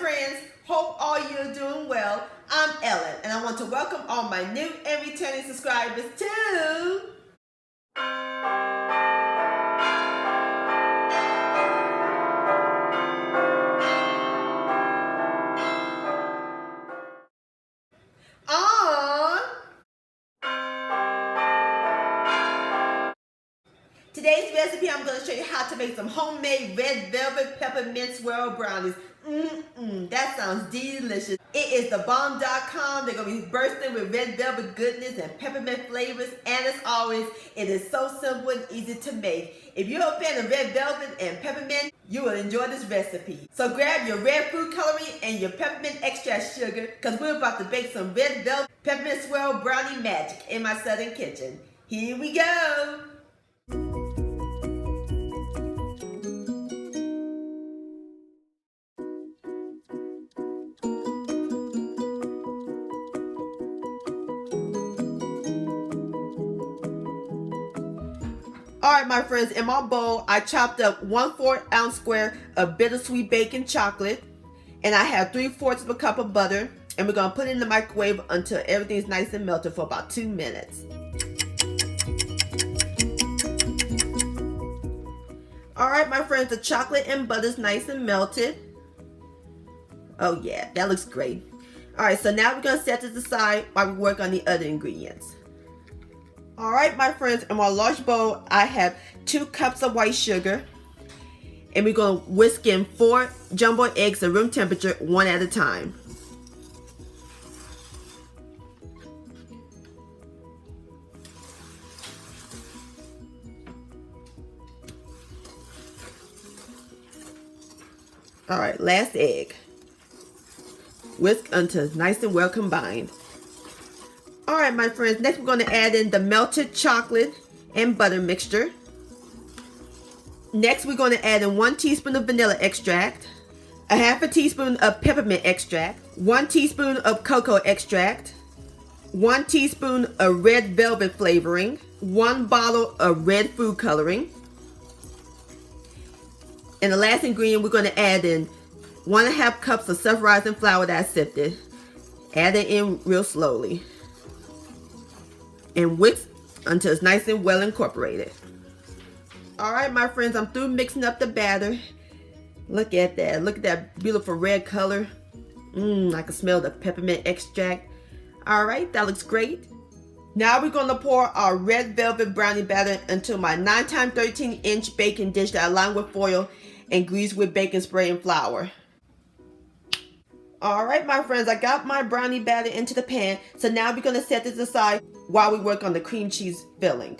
friends, hope all you're doing well. I'm Ellen, and I want to welcome all my new and returning subscribers to today's recipe. I'm going to show you how to make some homemade Red Velvet Peppermint Swirl Brownies. That sounds delicious. It is thebomb.com. They're going to be bursting with red velvet goodness and peppermint flavors. And as always, it is so simple and easy to make. If you're a fan of red velvet and peppermint, you will enjoy this recipe. So grab your red food coloring and your peppermint extract sugar, because we're about to bake some red velvet peppermint swirl brownie magic in my southern kitchen. Here we go. Alright my friends, in my bowl I chopped up 1/4 ounce square of bittersweet baking chocolate, and I have 3/4 of a cup of butter, and we're going to put it in the microwave until everything's nice and melted for about 2 minutes. Alright my friends, the chocolate and butter is nice and melted. Oh yeah, that looks great. Alright, so now we're going to set this aside while we work on the other ingredients. Alright my friends, in my large bowl I have 2 cups of white sugar, and we're going to whisk in 4 jumbo eggs at room temperature, one at a time. Alright, last egg. Whisk until it's nice and well combined. Alright my friends, next we're going to add in the melted chocolate and butter mixture. Next we're going to add in 1 teaspoon of vanilla extract, a 1/2 teaspoon of peppermint extract, 1 teaspoon of cocoa extract, 1 teaspoon of red velvet flavoring, 1 bottle of red food coloring. And the last ingredient, we're going to add in 1.5 cups of self-rising flour that I sifted. Add it in real slowly. And whisk until it's nice and well incorporated. Alright my friends, I'm through mixing up the batter. Look at that. Look at that beautiful red color. I can smell the peppermint extract. Alright, that looks great. Now we're going to pour our red velvet brownie batter into my 9x13-inch baking dish that I lined with foil and greased with baking spray and flour. Alright my friends, I got my brownie batter into the pan, so now we're going to set this aside while we work on the cream cheese filling.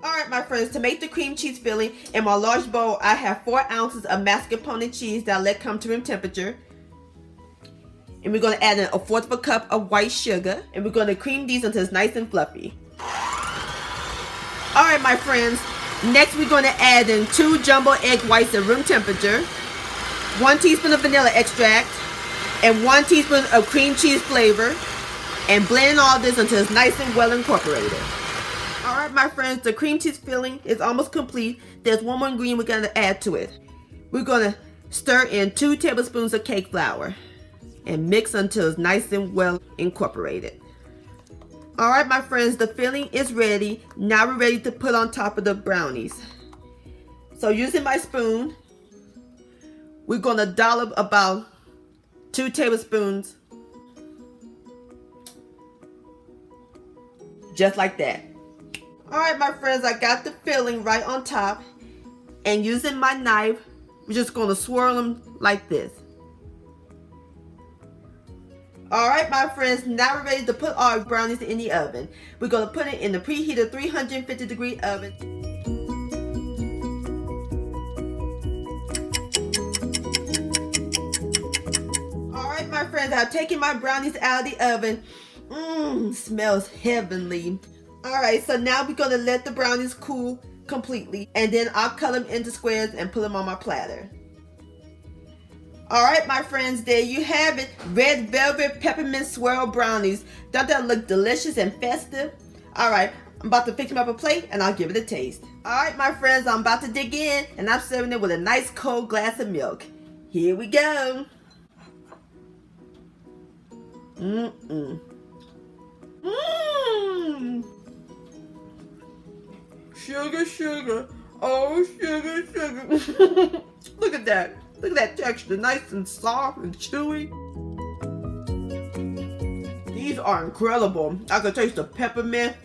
Alright my friends, to make the cream cheese filling, in my large bowl I have 4 ounces of mascarpone cheese that I let come to room temperature. And we're going to add in 1/4 cup of white sugar, and we're going to cream these until it's nice and fluffy. Alright my friends, next we're going to add in 2 jumbo egg whites at room temperature, 1 teaspoon of vanilla extract, and 1 teaspoon of cream cheese flavor, and blend all this until it's nice and well incorporated. Alright my friends, the cream cheese filling is almost complete. There's one more ingredient we're going to add to it. We're going to stir in 2 tablespoons of cake flour and mix until it's nice and well incorporated. Alright my friends, the filling is ready. Now we're ready to put on top of the brownies. So using my spoon, we're going to dollop about 2 tablespoons, just like that. Alright my friends, I got the filling right on top, and using my knife, we're just going to swirl them like this. Alright my friends, now we're ready to put our brownies in the oven. We're going to put it in the preheated 350-degree oven. Alright my friends, I've taken my brownies out of the oven. Smells heavenly. Alright, so now we're going to let the brownies cool completely, and then I'll cut them into squares and put them on my platter. Alright my friends, there you have it. Red Velvet Peppermint Swirl Brownies. Don't that look delicious and festive? Alright, I'm about to pick them up a plate and I'll give it a taste. Alright my friends, I'm about to dig in, and I'm serving it with a nice cold glass of milk. Here we go. Mmm. Mmm. Sugar, sugar. Oh, sugar, sugar. Look at that. Look at that texture. Nice and soft and chewy. These are incredible. I can taste the peppermint.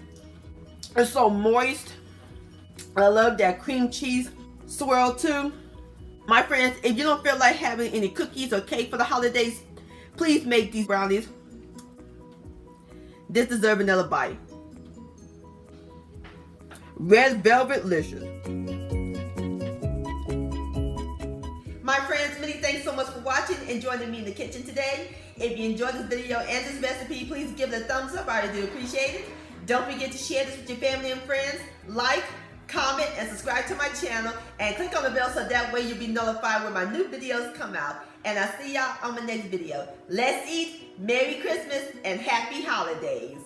It's so moist. I love that cream cheese swirl too. My friends, if you don't feel like having any cookies or cake for the holidays, please make these brownies. This deserves another bite. Red Velvet Licious. My friends, many thanks so much for watching and joining me in the kitchen today. If you enjoyed this video and this recipe, please give it a thumbs up. I really do appreciate it. Don't forget to share this with your family and friends. Like, comment, and subscribe to my channel. And click on the bell so that way you'll be notified when my new videos come out. And I'll see y'all on my next video. Let's eat, Merry Christmas, and Happy Holidays.